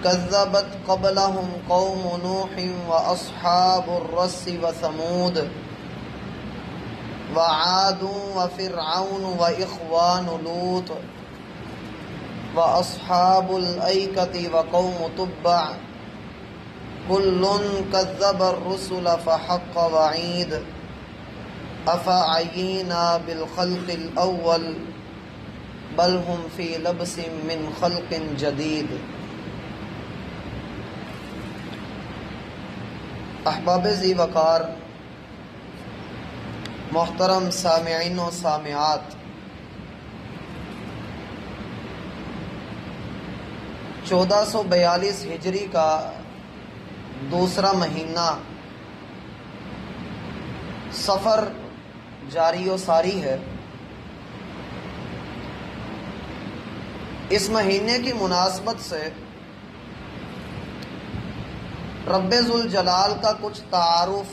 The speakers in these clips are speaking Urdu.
كذبت قبلهم قوم نوح وأصحاب الرس وثمود وعاد وفرعون وإخوان لوط وأصحاب الأيكة وقوم تبع كل كذب الرسل فحق وعيد أفعينا بالخلق الأول بل هم في لبس من خلق جديد۔ احباب ذی وقار، محترم سامعین و سامعات، 1442 ہجری کا دوسرا مہینہ سفر جاری و ساری ہے۔ اس مہینے کی مناسبت سے رب ذوالجلال کا کچھ تعارف،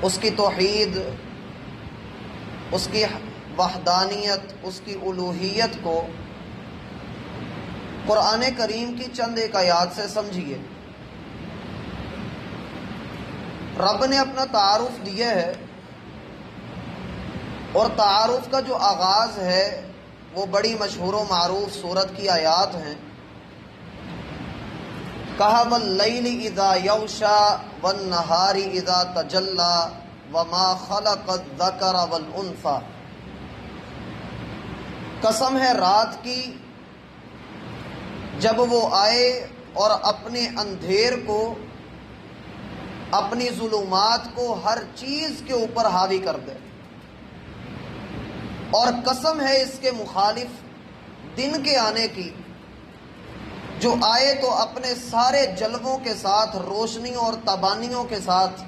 اس کی توحید، اس کی وحدانیت، اس کی الوہیت کو قرآن کریم کی چند ایک آیات سے سمجھیے۔ رب نے اپنا تعارف دیا ہے، اور تعارف کا جو آغاز ہے وہ بڑی مشہور و معروف سورت کی آیات ہیں۔ کہا واللیل اذا یغشی والنہار اذا تجلی وما خلق الذکر والانثی، قسم ہے رات کی جب وہ آئے اور اپنے اندھیر کو، اپنی ظلمات کو ہر چیز کے اوپر حاوی کر دے، اور قسم ہے اس کے مخالف دن کے آنے کی جو آئے تو اپنے سارے جلووں کے ساتھ، روشنیوں اور تبانیوں کے ساتھ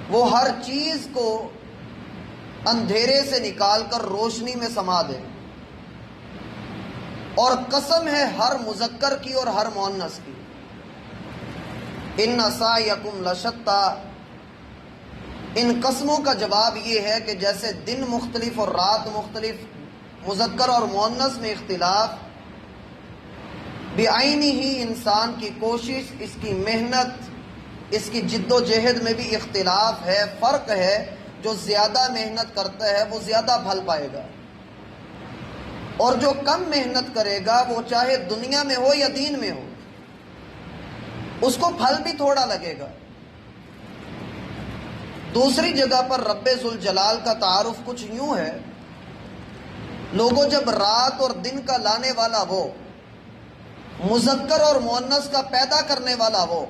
وہ ہر چیز کو اندھیرے سے نکال کر روشنی میں سما دے، اور قسم ہے ہر مذکر کی اور ہر مؤنث کی۔ ان سعیکم لشتی، ان قسموں کا جواب یہ ہے کہ جیسے دن مختلف اور رات مختلف، مذکر اور مؤنث میں اختلاف، بعینی ہی انسان کی کوشش، اس کی محنت، اس کی جد و جہد میں بھی اختلاف ہے، فرق ہے۔ جو زیادہ محنت کرتا ہے وہ زیادہ پھل پائے گا، اور جو کم محنت کرے گا وہ چاہے دنیا میں ہو یا دین میں ہو، اس کو پھل بھی تھوڑا لگے گا۔ دوسری جگہ پر رب ذوالجلال کا تعارف کچھ یوں ہے، لوگوں جب رات اور دن کا لانے والا وہ، مذکر اور مؤنث کا پیدا کرنے والا وہ،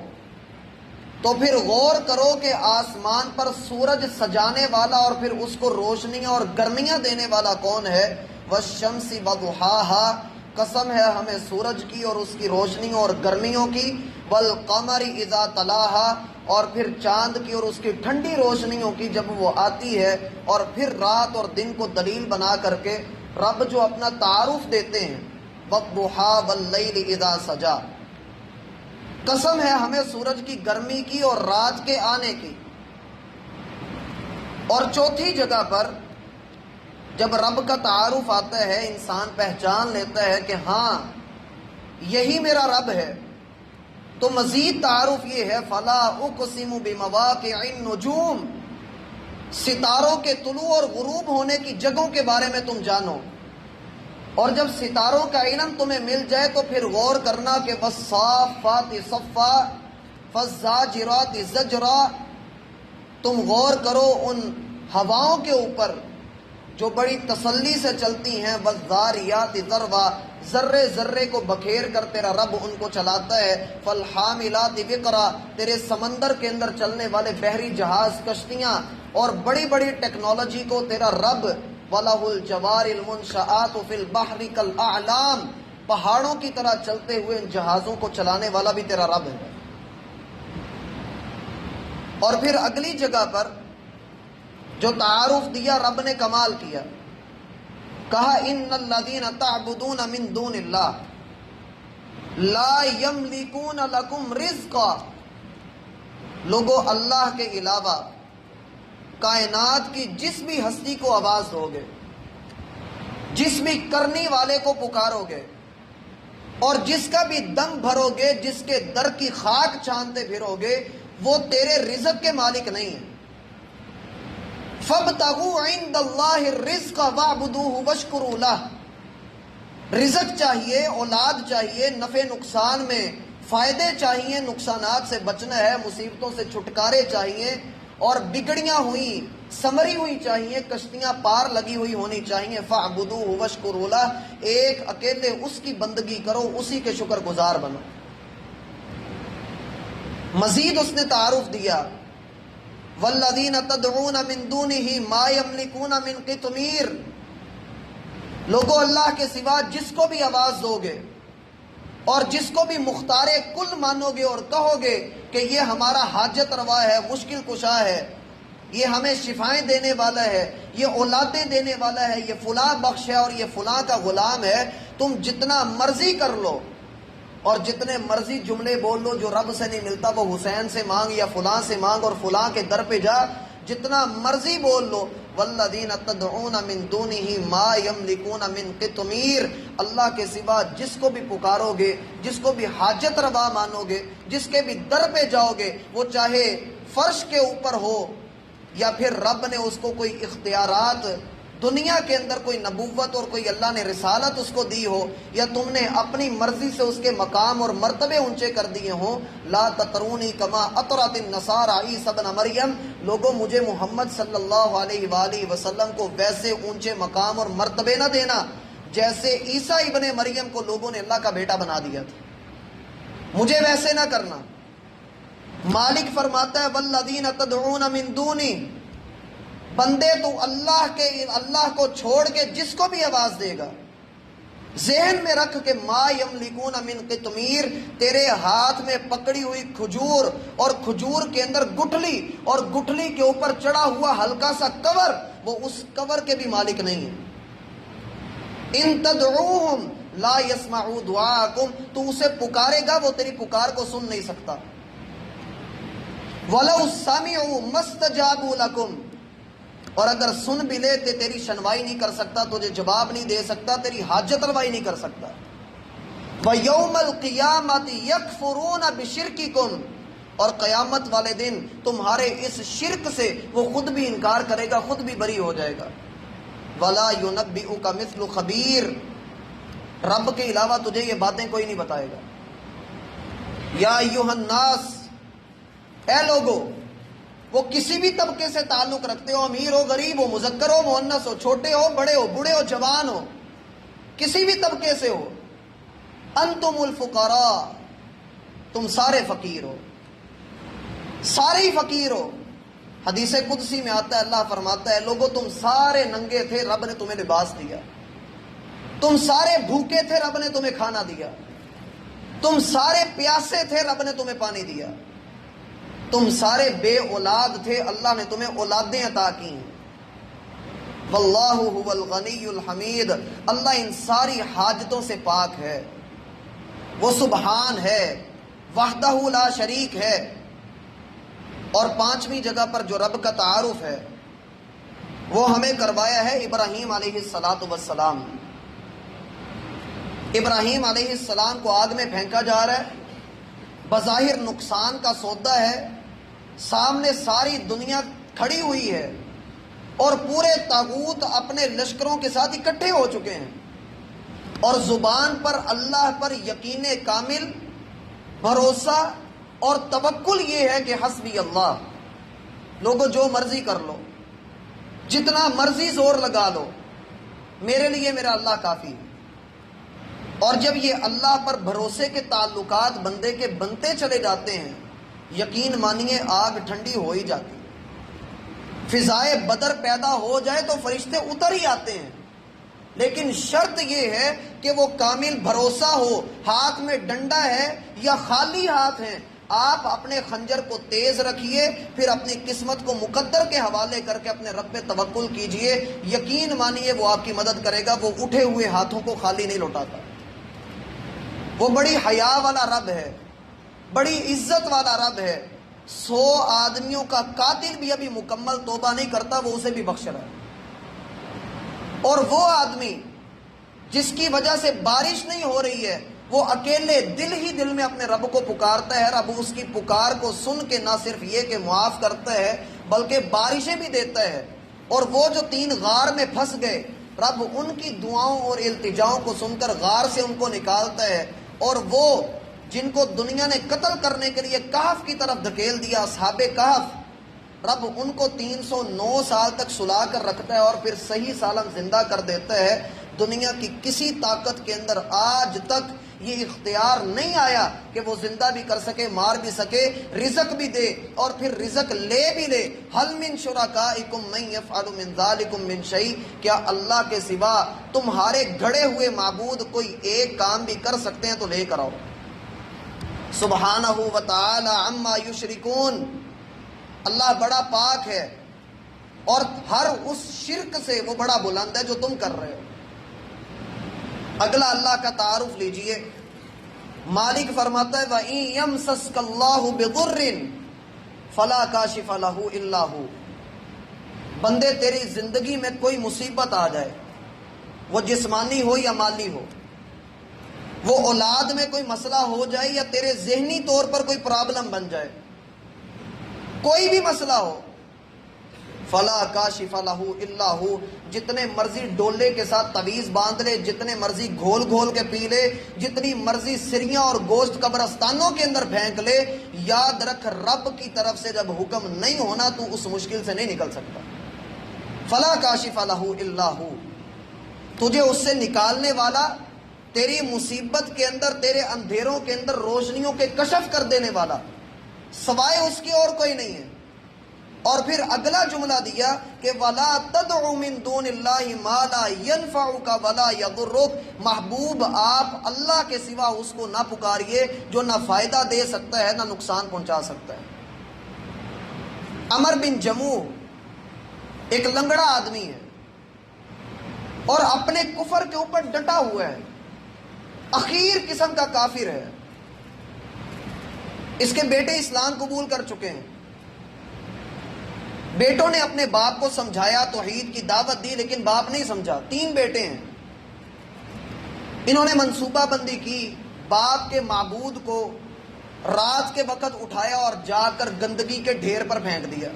تو پھر غور کرو کہ آسمان پر سورج سجانے والا اور پھر اس کو روشنیاں اور گرمیاں دینے والا کون ہے؟ والشمس وضحاہا، قسم ہے ہمیں سورج کی اور اس کی روشنیوں اور گرمیوں کی، والقمر اذا تلاہا، اور پھر چاند کی اور اس کی ٹھنڈی روشنیوں کی جب وہ آتی ہے، اور پھر رات اور دن کو دلیل بنا کر کے رب جو اپنا تعارف دیتے ہیں، والضحی واللیل اذا سجا، قسم ہے ہمیں سورج کی گرمی کی اور رات کے آنے کی۔ اور چوتھی جگہ پر جب رب کا تعارف آتا ہے، انسان پہچان لیتا ہے کہ ہاں یہی میرا رب ہے، تو مزید تعارف یہ ہے فلا اقسم بمواقع النجوم، ستاروں کے طلوع اور غروب ہونے کی جگہوں کے بارے میں تم جانو، اور جب ستاروں کا علم تمہیں مل جائے تو پھر غور کرنا کہ والصافات صفا فالزاجرات زجرا، تم غور کرو ان ہواؤں کے اوپر جو بڑی تسلی سے چلتی ہیں، والذاریات ذروا، ذرے ذرے کو بکھیر کر تیرا رب ان کو چلاتا ہے، فالحاملات وقرا، تیرے سمندر کے اندر چلنے والے بحری جہاز، کشتیاں اور بڑی بڑی ٹیکنالوجی کو تیرا رب، وَلَهُ الْجَوَارِ الْمُنْشَآتُ فِي الْبَحْرِ كَالْأَعْلَامِ، پہاڑوں کی طرح چلتے ہوئے ان جہازوں کو چلانے والا بھی تیرا رب ہے۔ اور پھر اگلی جگہ پر جو تعارف دیا رب نے کمال کیا، کہا ان الذین تعبدون من دون اللہ لا یملکون لکم رزقا، لوگو اللہ کے علاوہ کائنات کی جس بھی ہستی کو آواز دو گے، جس بھی کرنے والے کو پکارو گے، اور جس کا بھی دم بھرو گے، جس کے در کی خاک چھانتے پھرو گے، وہ تیرے رزق کے مالک نہیں ہیں۔ فَابْتَغُوا عِندَ اللَّهِ الرِّزْقَ وَاعْبُدُوهُ وَاشْكُرُوا لَهُ۔ رزق چاہیے، اولاد چاہیے، نفع نقصان میں فائدے چاہیے، نقصانات سے بچنا ہے، مصیبتوں سے چھٹکارے چاہیے، اور بگڑیاں ہوئی سمری ہوئی چاہیے، کشتیاں پار لگی ہوئی ہونی چاہیے۔ فَاعْبُدُوهُ وَاشْكُرُوا لَهُ، ایک اکیلے اس کی بندگی کرو، اسی کے شکر گزار بنو۔ مزید اس نے تعارف دیا، وَالَّذِينَ تَدْعُونَ مِن دُونِهِ مَا يَمْلِكُونَ مِن قِطْمِيرٍ۔ لوگو اللہ کے سوا جس کو بھی آواز دو گے اور جس کو بھی مختار کل مانو گے اور کہو گے کہ یہ ہمارا حاجت روا ہے، مشکل کشا ہے، یہ ہمیں شفائیں دینے والا ہے، یہ اولادیں دینے والا ہے، یہ فلاں بخش ہے اور یہ فلاں کا غلام ہے، تم جتنا مرضی کر لو اور جتنے مرضی جملے بول لو، جو رب سے نہیں ملتا وہ حسین سے مانگ یا فلاں سے مانگ اور فلاں کے در پہ جا، جتنا مرضی بول لو۔ والذین تدعون من دونہ ما یملکون من قطمیر، اللہ کے سوا جس کو بھی پکارو گے، جس کو بھی حاجت روا مانو گے، جس کے بھی در پہ جاؤ گے، وہ چاہے فرش کے اوپر ہو یا پھر رب نے اس کو کوئی اختیارات دنیا کے اندر، کوئی نبوت اور کوئی اللہ نے رسالت اس کو دی ہو، یا تم نے اپنی مرضی سے اس کے مقام اور مرتبے اونچے کر دیے ہوں، لا تطرونی کما اطرت النصارى عیسی ابن مریم، لوگوں مجھے محمد صلی اللہ علیہ وآلہ وسلم کو ویسے اونچے مقام اور مرتبے نہ دینا جیسے عیسیٰ ابن مریم کو لوگوں نے اللہ کا بیٹا بنا دیا تھا، مجھے ویسے نہ کرنا۔ مالک فرماتا ہے والذین تدعون من دونی، بندے تو اللہ کو چھوڑ کے جس کو بھی آواز دے گا، ذہن میں رکھ کہ ما یملکون من قطمیر، تیرے ہاتھ میں پکڑی ہوئی کھجور اور کھجور کے اندر گٹھلی اور گٹھلی کے اوپر چڑھا ہوا ہلکا سا کور، وہ اس کور کے بھی مالک نہیں ہے۔ ان تدعوہم لا یسمعوا دعاءکم، تو اسے پکارے گا وہ تیری پکار کو سن نہیں سکتا۔ وَلَوْ سَمِعُوا مَا اسْتَجَابُوا لَكُمْ، اور اگر سن بھی لے تیری شنوائی نہیں کر سکتا، تجھے جواب نہیں دے سکتا، تیری حاجت روائی نہیں کر سکتا۔ وَيَوْمَ الْقِيَامَةِ يَكْفُرُونَ بِشِرْكِكُمْ، اور قیامت والے دن تمہارے اس شرک سے وہ خود بھی انکار کرے گا، خود بھی بری ہو جائے گا۔ وَلَا يُنَبِّئُكَ مِثْلُ خَبِيرٍ، رب کے علاوہ تجھے یہ باتیں کوئی نہیں بتائے گا۔ یا ایھا الناس، اے لوگو، وہ کسی بھی طبقے سے تعلق رکھتے ہو، امیر ہو، غریب ہو، مذکر ہو، مؤنث ہو، چھوٹے ہو، بڑے ہو، بوڑھے ہو، جوان ہو، کسی بھی طبقے سے ہو، انتم الفقراء، تم سارے فقیر ہو، سارے ہی فقیر ہو۔ حدیث قدسی میں آتا ہے، اللہ فرماتا ہے لوگو تم سارے ننگے تھے، رب نے تمہیں لباس دیا، تم سارے بھوکے تھے، رب نے تمہیں کھانا دیا، تم سارے پیاسے تھے، رب نے تمہیں پانی دیا، تم سارے بے اولاد تھے، اللہ نے تمہیں اولادیں عطا کی ہیں۔ واللہ هو الغنی الحمید، اللہ ان ساری حاجتوں سے پاک ہے، وہ سبحان ہے، وحدہ لا شریک ہے۔ اور پانچویں جگہ پر جو رب کا تعارف ہے وہ ہمیں کروایا ہے ابراہیم علیہ السلام۔ ابراہیم علیہ السلام کو آگ میں پھینکا جا رہا ہے، بظاہر نقصان کا سودا ہے، سامنے ساری دنیا کھڑی ہوئی ہے اور پورے طاغوت اپنے لشکروں کے ساتھ اکٹھے ہو چکے ہیں، اور زبان پر اللہ پر یقین کامل، بھروسہ اور توکل یہ ہے کہ حسبی اللہ، لوگوں جو مرضی کر لو، جتنا مرضی زور لگا لو، میرے لیے میرا اللہ کافی ہے۔ اور جب یہ اللہ پر بھروسے کے تعلقات بندے کے بنتے چلے جاتے ہیں، یقین مانیے آگ ٹھنڈی ہو ہی جاتی ہے۔ فضائے بدر پیدا ہو جائے تو فرشتے اتر ہی آتے ہیں، لیکن شرط یہ ہے کہ وہ کامل بھروسہ ہو، ہاتھ میں ڈنڈا ہے یا خالی ہاتھ ہیں، آپ اپنے خنجر کو تیز رکھیے، پھر اپنی قسمت کو مقدر کے حوالے کر کے اپنے رب پہ توکل کیجئے، یقین مانیے وہ آپ کی مدد کرے گا، وہ اٹھے ہوئے ہاتھوں کو خالی نہیں لوٹاتا۔ وہ بڑی حیا والا رب ہے، بڑی عزت والا رب ہے۔ 100 آدمیوں کا قاتل بھی ابھی مکمل توبہ نہیں کرتا، وہ اسے بھی بخش رہا ہے۔ اور وہ آدمی جس کی وجہ سے بارش نہیں ہو رہی ہے، وہ اکیلے دل ہی دل میں اپنے رب کو پکارتا ہے، رب اس کی پکار کو سن کے نہ صرف یہ کہ معاف کرتا ہے بلکہ بارشیں بھی دیتا ہے۔ اور وہ جو 3 غار میں پھنس گئے، رب ان کی دعاؤں اور التجاؤں کو سن کر غار سے ان کو نکالتا ہے۔ اور وہ جن کو دنیا نے قتل کرنے کے لیے کہف کی طرف دھکیل دیا، اصحاب کہف، رب ان کو 309 سال تک سلا کر رکھتا ہے اور پھر صحیح سالم زندہ کر دیتا ہے۔ دنیا کی کسی طاقت کے اندر آج تک یہ اختیار نہیں آیا کہ وہ زندہ بھی کر سکے، مار بھی سکے، رزق بھی دے اور پھر رزق لے بھی لے۔ حل من شرکائکم من یفعل من ذالکم من شیء، کیا اللہ کے سوا تمہارے گھڑے ہوئے معبود کوئی ایک کام بھی کر سکتے ہیں؟ تو لے کر آؤ۔ سبحانہ و تعالی عما یشرکون، اللہ بڑا پاک ہے اور ہر اس شرک سے وہ بڑا بلند ہے جو تم کر رہے ہو۔ اگلا اللہ کا تعارف لیجئے۔ مالک فرماتا ہے وَإِن يَمْسَسْكَ اللَّهُ بِضُرٍّ فَلَا كَاشِفَ لَهُ إِلَّا هُوَ، بندے تیری زندگی میں کوئی مصیبت آ جائے، وہ جسمانی ہو یا مالی ہو، وہ اولاد میں کوئی مسئلہ ہو جائے یا تیرے ذہنی طور پر کوئی پرابلم بن جائے، کوئی بھی مسئلہ ہو، فلا کاشف لہ الا ہو، جتنے مرضی ڈولے کے ساتھ تعویذ باندھ لے، جتنے مرضی گھول گھول کے پی لے، جتنی مرضی سریاں اور گوشت قبرستانوں کے اندر پھینک لے، یاد رکھ رب کی طرف سے جب حکم نہیں ہونا تو اس مشکل سے نہیں نکل سکتا۔ فلا کاشف لہ الا ہو، تجھے اس سے نکالنے والا، تیری مصیبت کے اندر، تیرے اندھیروں کے اندر روشنیوں کے کشف کر دینے والا سوائے اس کی اور کوئی نہیں ہے۔ اور پھر اگلا جملہ دیا کہ وَلَا تَدْعُ مِن دُونِ اللَّهِ مَا لَا يَنْفَعُكَ وَلَا يَضُرُّكَ، محبوب آپ اللہ کے سوا اس کو نہ پکاریے جو نہ فائدہ دے سکتا ہے نہ نقصان پہنچا سکتا ہے۔ عمر بن جموح ایک لنگڑا آدمی ہے اور اپنے کفر کے اوپر ڈٹا ہوا ہے، اخیر قسم کا کافر ہے۔ اس کے بیٹے اسلام قبول کر چکے ہیں، بیٹوں نے اپنے باپ کو سمجھایا، توحید کی دعوت دی، لیکن باپ نہیں سمجھا۔ 3 بیٹے ہیں، انہوں نے منصوبہ بندی کی، باپ کے معبود کو رات کے وقت اٹھایا اور جا کر گندگی کے ڈھیر پر پھینک دیا۔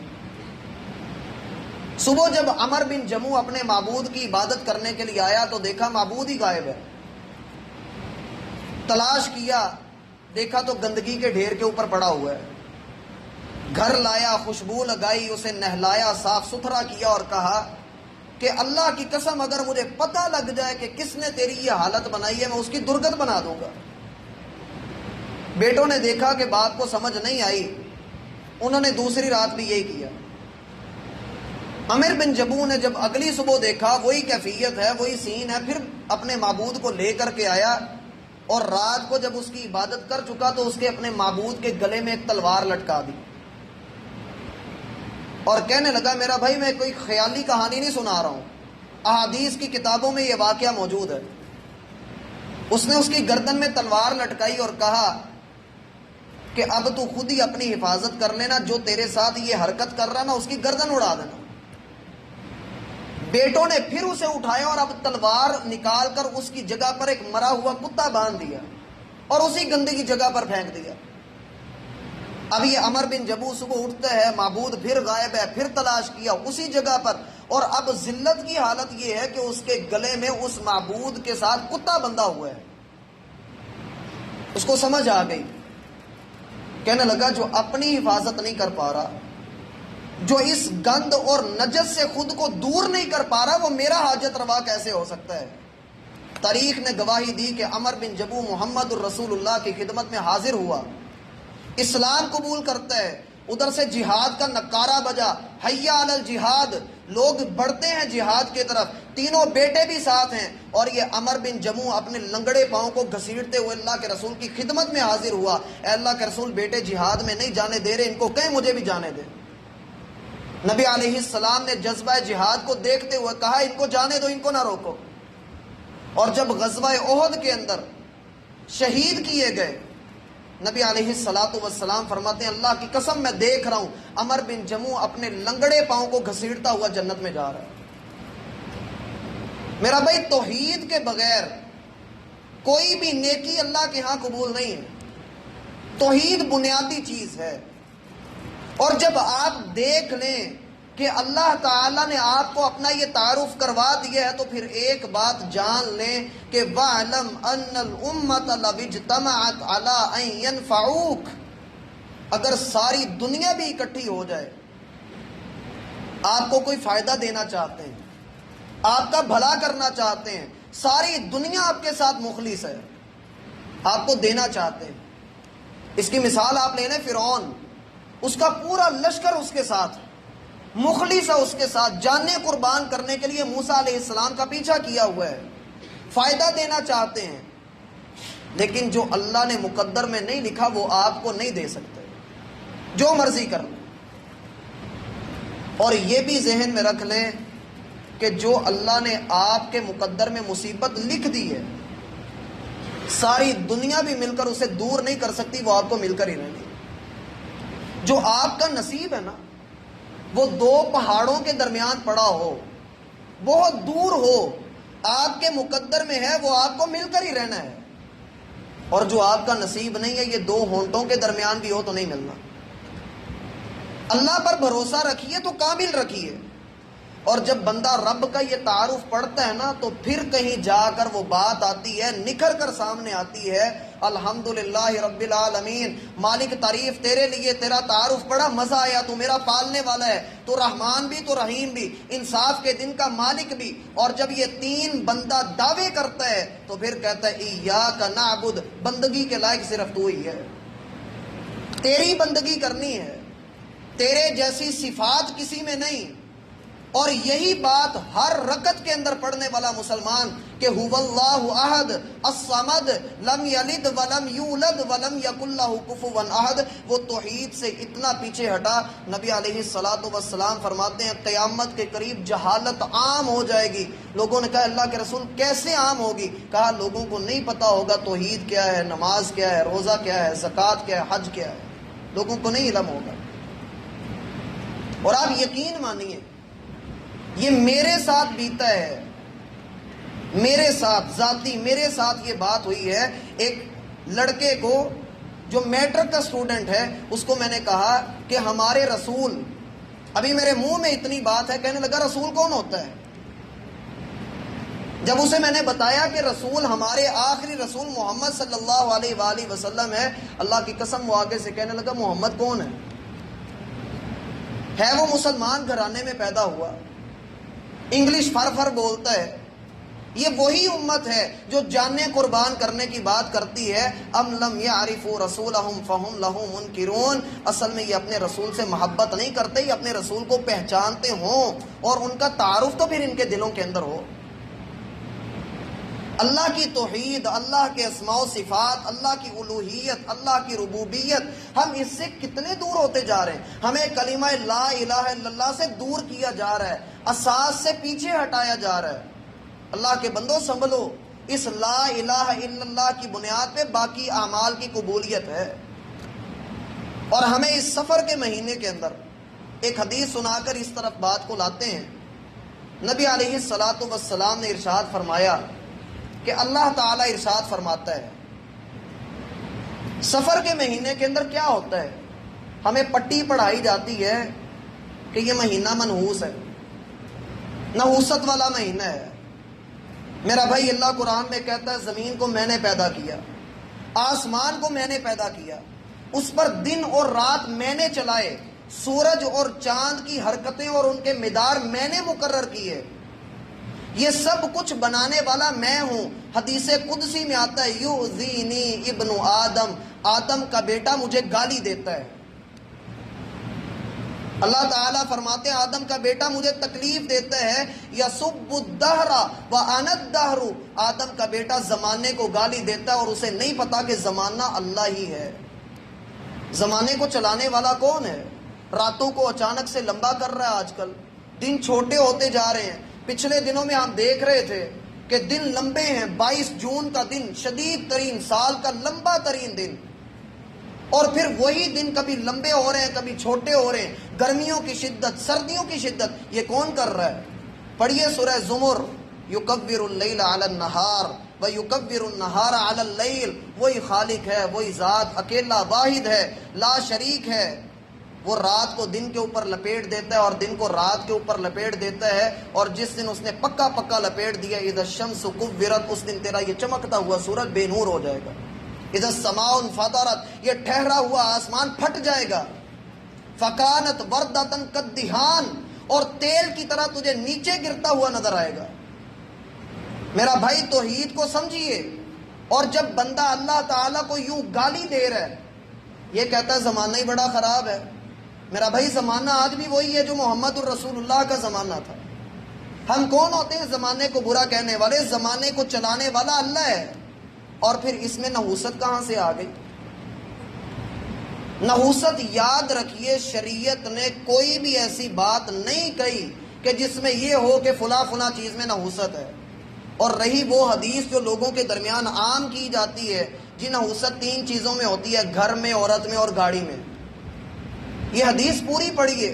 صبح جب عمر بن جموح اپنے معبود کی عبادت کرنے کے لیے آیا تو دیکھا معبود ہی غائب ہے۔ تلاش کیا، دیکھا تو گندگی کے ڈھیر کے اوپر پڑا ہوا ہے۔ گھر لایا، خوشبو لگائی، اسے نہلایا، صاف ستھرا کیا اور کہا کہ اللہ کی قسم اگر مجھے پتہ لگ جائے کہ کس نے تیری یہ حالت بنائی ہے میں اس کی درگت بنا دوں گا۔ بیٹوں نے دیکھا کہ باپ کو سمجھ نہیں آئی، انہوں نے دوسری رات بھی یہی کیا۔ عمر بن جموح نے جب اگلی صبح دیکھا وہی کیفیت ہے، وہی سین ہے، پھر اپنے معبود کو لے کر کے آیا اور رات کو جب اس کی عبادت کر چکا تو اس کے اپنے معبود کے گلے میں ایک تلوار لٹکا دی اور کہنے لگا میرا بھائی میں کوئی خیالی کہانی نہیں سنا رہا ہوں، احادیث کی کتابوں میں یہ واقعہ موجود ہے۔ اس نے اس کی گردن میں تلوار لٹکائی اور کہا کہ اب تو خود ہی اپنی حفاظت کر لینا، جو تیرے ساتھ یہ حرکت کر رہا نا اس کی گردن اڑا دینا۔ بیٹوں نے پھر اسے اٹھایا اور اب تلوار نکال کر اس کی جگہ پر ایک مرا ہوا کتا باندھ دیا اور اسی گندگی جگہ پر پھینک دیا۔ اب یہ عمر بن جموح صبح اٹھتا ہے، معبود پھر غائب ہے، پھر تلاش کیا اسی جگہ پر، اور اب ذلت کی حالت یہ ہے کہ اس کے گلے میں اس معبود کے ساتھ کتا بندھا ہوا ہے۔ اس کو سمجھ آ گئی، کہنے لگا جو اپنی حفاظت نہیں کر پا رہا، جو اس گند اور نجس سے خود کو دور نہیں کر پا رہا، وہ میرا حاجت روا کیسے ہو سکتا ہے؟ تاریخ نے گواہی دی کہ عمر بن جموح محمد الرسول اللہ کی خدمت میں حاضر ہوا، اسلام قبول کرتا ہے، ادھر سے جہاد کا نکارہ بجا، حی علی الجہاد، لوگ بڑھتے ہیں جہاد کی طرف، 3 بیٹے بھی ساتھ ہیں، اور یہ عمر بن جموح اپنے لنگڑے پاؤں کو گھسیٹتے ہوئے اللہ کے رسول کی خدمت میں حاضر ہوا۔ اے اللہ کے رسول، بیٹے جہاد میں نہیں جانے دے رہے، ان کو کہیں مجھے بھی جانے دے۔ نبی علیہ السلام نے جذبہ جہاد کو دیکھتے ہوئے کہا ان کو جانے دو، ان کو نہ روکو۔ اور جب غزوہ احد کے اندر شہید کیے گئے، نبی علیہ السلام فرماتے ہیں اللہ کی قسم میں دیکھ رہا ہوں عمر بن جموح اپنے لنگڑے پاؤں کو گھسیٹتا ہوا جنت میں جا رہا ہے۔ میرا بھائی توحید کے بغیر کوئی بھی نیکی اللہ کے ہاں قبول نہیں ہے۔ توحید بنیادی چیز ہے۔ اور جب آپ دیکھ لیں کہ اللہ تعالیٰ نے آپ کو اپنا یہ تعارف کروا دیا ہے تو پھر ایک بات جان لیں کہ وَاعْلَمْ أَنَّ الْأُمَّةَ لَوِ اجْتَمَعَتْ عَلَىٰ أَن يَنْفَعُوكَ، اگر ساری دنیا بھی اکٹھی ہو جائے، آپ کو کوئی فائدہ دینا چاہتے ہیں، آپ کا بھلا کرنا چاہتے ہیں، ساری دنیا آپ کے ساتھ مخلص ہے، آپ کو دینا چاہتے ہیں۔ اس کی مثال آپ لے لیں فرعون، اس کا پورا لشکر اس کے ساتھ مخلص ہے، اس کے ساتھ جانیں قربان کرنے کے لیے موسیٰ علیہ السلام کا پیچھا کیا ہوا ہے، فائدہ دینا چاہتے ہیں، لیکن جو اللہ نے مقدر میں نہیں لکھا وہ آپ کو نہیں دے سکتے، جو مرضی کر لیں۔ اور یہ بھی ذہن میں رکھ لیں کہ جو اللہ نے آپ کے مقدر میں مصیبت لکھ دی ہے، ساری دنیا بھی مل کر اسے دور نہیں کر سکتی، وہ آپ کو مل کر ہی رہنی۔ جو آپ کا نصیب ہے نا، وہ دو پہاڑوں کے درمیان پڑا ہو، بہت دور ہو، آپ کے مقدر میں ہے، وہ آپ کو مل کر ہی رہنا ہے۔ اور جو آپ کا نصیب نہیں ہے، یہ دو ہونٹوں کے درمیان بھی ہو تو نہیں ملنا۔ اللہ پر بھروسہ رکھیے تو کامل رکھیے۔ اور جب بندہ رب کا یہ تعارف پڑھتا ہے نا تو پھر کہیں جا کر وہ بات آتی ہے، نکھر کر سامنے آتی ہے، الحمدللہ رب العالمین، مالک تعریف تیرے لیے، تیرا تعارف پڑا، مزہ آیا، تو میرا پالنے والا ہے، تو رحمان بھی، تو رحیم بھی، انصاف کے دن کا مالک بھی۔ اور جب یہ تین بندہ دعوے کرتا ہے تو پھر کہتا ہے ایاک نعبد، بندگی کے لائق صرف تو ہی ہے، تیری بندگی کرنی ہے، تیرے جیسی صفات کسی میں نہیں۔ اور یہی بات ہر رکعت کے اندر پڑھنے والا مسلمان کہ هو اللہ احد الصمد لم یلد ولم یولد ولم یکن لہ کفوا احد، وہ توحید سے اتنا پیچھے ہٹا۔ نبی علیہ الصلوۃ والسلام فرماتے ہیں قیامت کے قریب جہالت عام ہو جائے گی۔ لوگوں نے کہا اللہ کے رسول کیسے عام ہوگی؟ کہا لوگوں کو نہیں پتا ہوگا توحید کیا ہے، نماز کیا ہے، روزہ کیا ہے، زکوٰۃ کیا ہے، حج کیا ہے، لوگوں کو نہیں علم ہوگا۔ اور آپ یقین مانیے یہ میرے ساتھ بیتا ہے، میرے ساتھ ذاتی میرے ساتھ یہ بات ہوئی ہے۔ ایک لڑکے کو جو میٹرک کا سٹوڈنٹ ہے، اس کو میں نے کہا کہ ہمارے رسول، ابھی میرے منہ میں اتنی بات ہے، کہنے لگا رسول کون ہوتا ہے؟ جب اسے میں نے بتایا کہ رسول ہمارے آخری رسول محمد صلی اللہ علیہ وآلہ وسلم ہے، اللہ کی قسم وہ آگے سے کہنے لگا محمد کون ہے وہ مسلمان گھرانے میں پیدا ہوا، انگلش فر فر بولتا ہے، یہ وہی امت ہے جو جانیں قربان کرنے کی بات کرتی ہے۔ ام لم یعرفوا رسولہم فہم لہ منکرون، اصل میں یہ اپنے رسول سے محبت نہیں کرتے، یہ اپنے رسول کو پہچانتے ہوں اور ان کا تعارف تو پھر ان کے دلوں کے اندر ہو۔ اللہ کی توحید، اللہ کے اسماء و صفات، اللہ کی الوہیت، اللہ کی ربوبیت، ہم اس سے کتنے دور ہوتے جا رہے ہیں۔ ہمیں کلمہ لا الہ الا اللہ سے دور کیا جا رہا ہے، اساس سے پیچھے ہٹایا جا رہا ہے۔ اللہ کے بندوں سنبھلو، اس لا الہ الا اللہ کی بنیاد پہ باقی اعمال کی قبولیت ہے۔ اور ہمیں اس سفر کے مہینے کے اندر ایک حدیث سنا کر اس طرف بات کو لاتے ہیں۔ نبی علیہ الصلوۃ والسلام نے ارشاد فرمایا کہ اللہ تعالیٰ ارشاد فرماتا ہے سفر کے مہینے کے اندر کیا ہوتا ہے، ہمیں پٹی پڑھائی جاتی ہے کہ یہ مہینہ منحوس ہے، نحوست والا مہینہ ہے۔ میرا بھائی اللہ قرآن میں کہتا ہے زمین کو میں نے پیدا کیا، آسمان کو میں نے پیدا کیا، اس پر دن اور رات میں نے چلائے، سورج اور چاند کی حرکتیں اور ان کے مدار میں نے مقرر کیے، یہ سب کچھ بنانے والا میں ہوں۔ حدیث قدسی میں آتا ہے یؤذینی ابن آدم، آدم کا بیٹا مجھے گالی دیتا ہے۔ اللہ تعالیٰ فرماتے ہیں آدم کا بیٹا مجھے تکلیف دیتا ہے، یسب الدہر وانا الدہر، آدم کا بیٹا زمانے کو گالی دیتا ہے اور اسے نہیں پتا کہ زمانہ اللہ ہی ہے۔ زمانے کو چلانے والا کون ہے؟ راتوں کو اچانک سے لمبا کر رہا ہے، آج کل دن چھوٹے ہوتے جا رہے ہیں۔ پچھلے دنوں میں ہم دیکھ رہے تھے کہ دن لمبے ہیں، 22 جون کا دن شدید ترین، سال کا لمبا ترین دن، اور پھر وہی دن کبھی لمبے ہو رہے ہیں کبھی چھوٹے ہو رہے ہیں۔ گرمیوں کی شدت، سردیوں کی شدت، یہ کون کر رہا ہے؟ پڑھیے سورہ زمر، یکبر اللیل علی النہار، وَيُكَبِّرُ النَّهَارَ عَلَى اللَّيْلِ، وہی خالق ہے، وہی ذات اکیلا واحد ہے، لا شریک ہے، وہ رات کو دن کے اوپر لپیٹ دیتا ہے اور دن کو رات کے اوپر لپیٹ دیتا ہے، اور جس دن اس نے پکا پکا لپیٹ دیا اذا الشمس کورت، اس دن تیرا یہ چمکتا ہوا سورج بے نور ہو جائے گا، اذا السماء انفطرت، یہ ٹھہرا ہوا آسمان پھٹ جائے گا، فکانت وردۃ کالدہان، اور تیل کی طرح تجھے نیچے گرتا ہوا نظر آئے گا۔ میرا بھائی توحید کو سمجھیے، اور جب بندہ اللہ تعالیٰ کو یوں گالی دے رہا ہے، یہ کہتا ہے زمانہ ہی بڑا خراب ہے، میرا بھائی زمانہ آج بھی وہی ہے جو محمد الرسول اللہ کا زمانہ تھا۔ ہم کون ہوتے ہیں زمانے کو برا کہنے والے؟ زمانے کو چلانے والا اللہ ہے۔ اور پھر اس میں نحوست کہاں سے آ گئی؟ نحوست یاد رکھیے، شریعت نے کوئی بھی ایسی بات نہیں کہی کہ جس میں یہ ہو کہ فلاں فلاں چیز میں نحوست ہے۔ اور رہی وہ حدیث جو لوگوں کے درمیان عام کی جاتی ہے، جی نحوست 3 چیزوں میں ہوتی ہے، گھر میں، عورت میں اور گاڑی میں، یہ حدیث پوری پڑھیے۔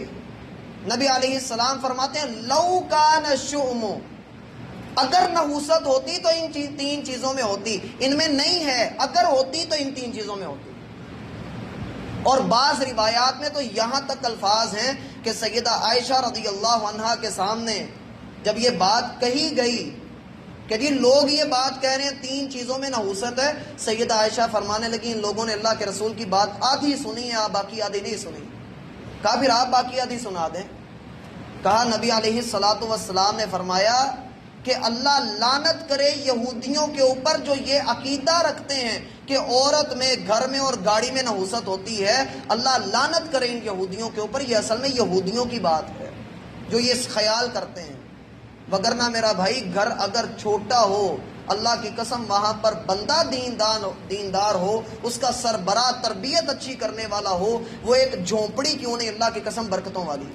نبی علیہ السلام فرماتے ہیں لو کان الشؤم، اگر نحوست ہوتی تو ان 3 چیزوں میں ہوتی، ان میں نہیں ہے، اگر ہوتی تو ان 3 چیزوں میں ہوتی۔ اور بعض روایات میں تو یہاں تک الفاظ ہیں کہ سیدہ عائشہ رضی اللہ عنہا کے سامنے جب یہ بات کہی گئی کہ جی لوگ یہ بات کہہ رہے ہیں 3 چیزوں میں نحوست ہے، سیدہ عائشہ فرمانے لگی ان لوگوں نے اللہ کے رسول کی بات آدھی سنی ہے، آپ باقی آدھی نہیں سنی۔ کہا پھر آپ باقی آدھی سنا دیں۔ کہا نبی علیہ السلام نے فرمایا کہ اللہ لعنت کرے یہودیوں کے اوپر جو یہ عقیدہ رکھتے ہیں کہ عورت میں، گھر میں اور گاڑی میں نحوست ہوتی ہے، اللہ لعنت کرے ان یہودیوں کے اوپر، یہ اصل میں یہودیوں کی بات ہے جو یہ خیال کرتے ہیں۔ وگرنہ میرا بھائی گھر اگر چھوٹا ہو، اللہ کی قسم وہاں پر بندہ دیندار ہو، اس کا سربراہ تربیت اچھی کرنے والا ہو، وہ ایک جھونپڑی کیوں نہیں اللہ کی قسم برکتوں والی۔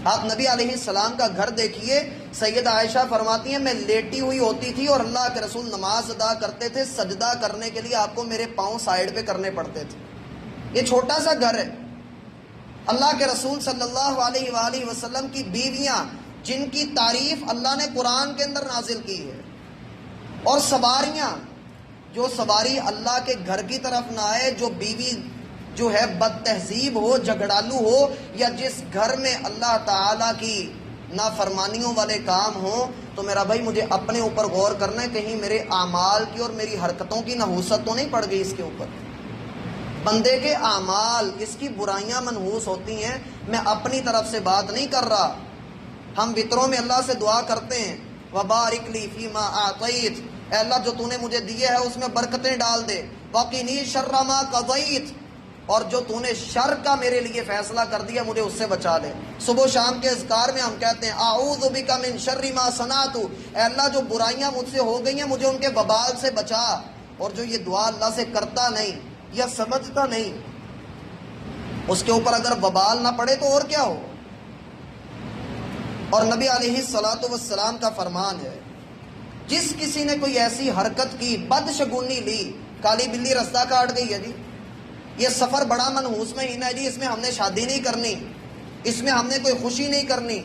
آپ نبی علیہ السلام کا گھر دیکھیے، سیدہ عائشہ فرماتی ہیں میں لیٹی ہوئی ہوتی تھی اور اللہ کے رسول نماز ادا کرتے تھے، سجدہ کرنے کے لیے آپ کو میرے پاؤں سائیڈ پہ کرنے پڑتے تھے۔ یہ چھوٹا سا گھر ہے۔ اللہ کے رسول صلی اللہ علیہ وآلہ وسلم کی بیویاں جن کی تعریف اللہ نے قرآن کے اندر نازل کی ہے، اور سواریاں، جو سواری اللہ کے گھر کی طرف نہ آئے، جو بیوی جو ہے بد تہذیب ہو، جھگڑالو ہو، یا جس گھر میں اللہ تعالیٰ کی نافرمانیوں والے کام ہوں، تو میرا بھائی مجھے اپنے اوپر غور کرنا ہے کہیں میرے اعمال کی اور میری حرکتوں کی نحوست تو نہیں پڑ گئی اس کے اوپر۔ بندے کے اعمال، اس کی برائیاں منحوس ہوتی ہیں، میں اپنی طرف سے بات نہیں کر رہا۔ ہم وطروں میں اللہ سے دعا کرتے ہیں وَبَارِكْ لِي فِي مَا أَعْطَيْتَ، اے اللہ جو تو نے مجھے دیے ہے اس میں برکتیں ڈال دے، وَقِنِي شَرَّ مَا قَضَيْتَ، اور جو تو نے شر کا میرے لیے فیصلہ کر دیا مجھے اس سے بچا لے۔ صبح و شام کے اذکار میں ہم کہتے ہیں اعوذ بک من شر ما صنعت، اے اللہ جو برائیاں مجھ سے ہو گئی ہیں مجھے ان کے وبال سے بچا۔ اور جو یہ دعا اللہ سے کرتا نہیں یا سمجھتا نہیں، اس کے اوپر اگر وبال نہ پڑے تو اور کیا ہو۔ اور نبی علیہ السلام کا فرمان ہے جس کسی نے کوئی ایسی حرکت کی، بدشگونی لی، کالی بلی رستہ کاٹ گئی ہے جی، یہ سفر بڑا منحوس مہینہ ہے جی، اس میں ہم نے شادی نہیں کرنی، اس میں ہم نے کوئی خوشی نہیں کرنی،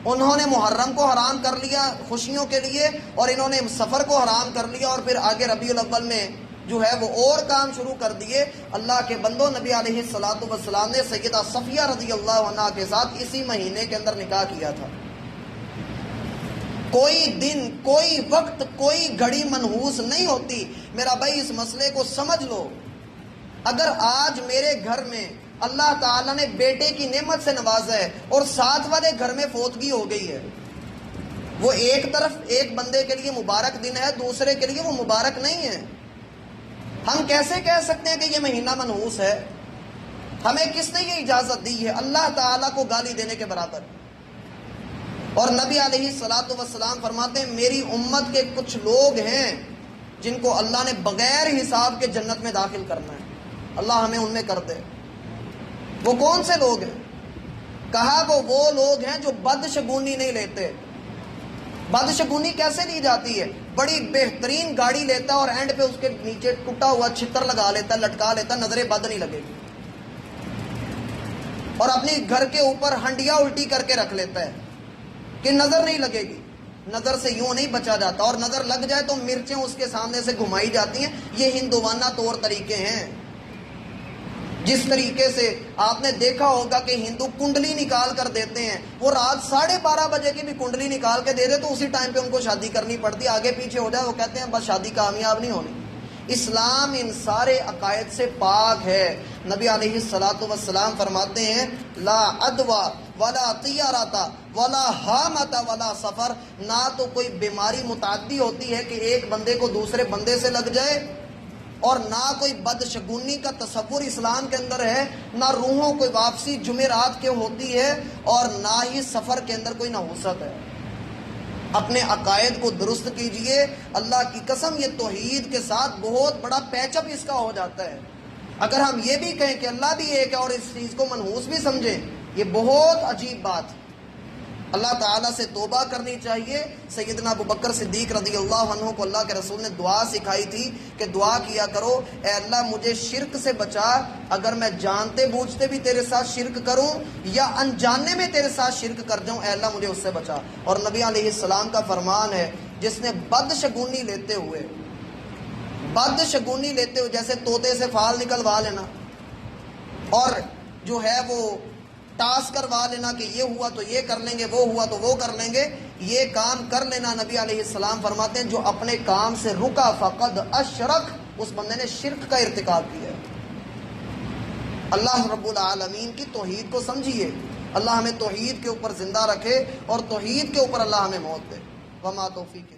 انہوں نے محرم کو حرام کر لیا خوشیوں کے لیے، اور انہوں نے سفر کو حرام کر لیا، اور پھر آگے ربیع الاول میں جو ہے وہ اور کام شروع کر دیے۔ اللہ کے بندوں، نبی علیہ السلام نے سیدہ صفیہ رضی اللہ عنہا کے ساتھ اسی مہینے کے اندر نکاح کیا تھا۔ کوئی دن، کوئی وقت، کوئی گھڑی منحوس نہیں ہوتی۔ میرا بھائی اس مسئلے کو سمجھ لو، اگر آج میرے گھر میں اللہ تعالیٰ نے بیٹے کی نعمت سے نوازا ہے اور ساتھ والے گھر میں فوتگی ہو گئی ہے، وہ ایک طرف ایک بندے کے لیے مبارک دن ہے، دوسرے کے لیے وہ مبارک نہیں ہے۔ ہم کیسے کہہ سکتے ہیں کہ یہ مہینہ منحوس ہے؟ ہمیں کس نے یہ اجازت دی ہے؟ اللہ تعالیٰ کو گالی دینے کے برابر۔ اور نبی علیہ السلام فرماتے ہیں میری امت کے کچھ لوگ ہیں جن کو اللہ نے بغیر حساب کے جنت میں داخل کرنا ہے، اللہ ہمیں ان میں کر دے۔ وہ کون سے لوگ ہیں؟ کہا وہ لوگ ہیں جو بدشگونی نہیں لیتے۔ بدشگونی کیسے لی جاتی ہے؟ بڑی بہترین گاڑی لیتا ہے اور اینڈ پہ اس کے نیچے ٹوٹا ہوا چھتر لگا لیتا ہے، لٹکا لیتا ہے، نظر بد نہیں لگے گی، اور اپنی گھر کے اوپر ہنڈیا الٹی کر کے رکھ لیتا ہے کہ نظر نہیں لگے گی۔ نظر سے یوں نہیں بچا جاتا، اور نظر لگ جائے تو مرچیں اس کے سامنے سے گھمائی جاتی ہیں۔ یہ ہندوانہ طور طریقے ہیں۔ جس طریقے سے آپ نے دیکھا ہوگا کہ ہندو کنڈلی نکال کر دیتے ہیں، وہ رات 12:30 بجے کی بھی کنڈلی نکال کے دے دے تو اسی ٹائم پہ ان کو شادی کرنی پڑتی، آگے پیچھے ہو جائے وہ کہتے ہیں بس شادی کامیاب نہیں ہونی۔ اسلام ان سارے عقائد سے پاک ہے۔ نبی علیہ الصلوۃ والسلام فرماتے ہیں لا عدوى ولا طیارۃ ولا حامۃ ولا سفر، نہ تو کوئی بیماری متعدی ہوتی ہے کہ ایک بندے کو دوسرے بندے سے لگ جائے، اور نہ کوئی بدشگونی کا تصور اسلام کے اندر ہے، نہ روحوں کوئی واپسی جمعرات کے ہوتی ہے، اور نہ ہی سفر کے اندر کوئی نحوست ہے۔ اپنے عقائد کو درست کیجئے، اللہ کی قسم یہ توحید کے ساتھ بہت بڑا پیچ اپ اس کا ہو جاتا ہے۔ اگر ہم یہ بھی کہیں کہ اللہ بھی ایک ہے اور اس چیز کو منحوس بھی سمجھیں، یہ بہت عجیب بات ہے۔ اللہ تعالیٰ سے توبہ کرنی چاہیے۔ سیدنا ابوبکر صدیق رضی اللہ عنہ کو اللہ کے رسول نے دعا سکھائی تھی کہ دعا کیا کرو اے اللہ مجھے شرک سے بچا، اگر میں جانتے بوجھتے بھی تیرے ساتھ شرک کروں یا انجانے میں تیرے ساتھ شرک کر جاؤں، اے اللہ مجھے اس سے بچا۔ اور نبی علیہ السلام کا فرمان ہے جس نے بدشگونی لیتے ہوئے جیسے طوطے سے فال نکلوا لینا اور جو ہے وہ ٹاس کروا لینا کہ یہ ہوا تو یہ کر لیں گے، وہ ہوا تو وہ کر لیں گے، یہ کام کر لینا، نبی علیہ السلام فرماتے ہیں جو اپنے کام سے رکا فقد اشرک، اس بندے نے شرک کا ارتکاب کیا ہے۔ اللہ رب العالمین کی توحید کو سمجھیے، اللہ ہمیں توحید کے اوپر زندہ رکھے اور توحید کے اوپر اللہ ہمیں موت دے۔ وما توفیق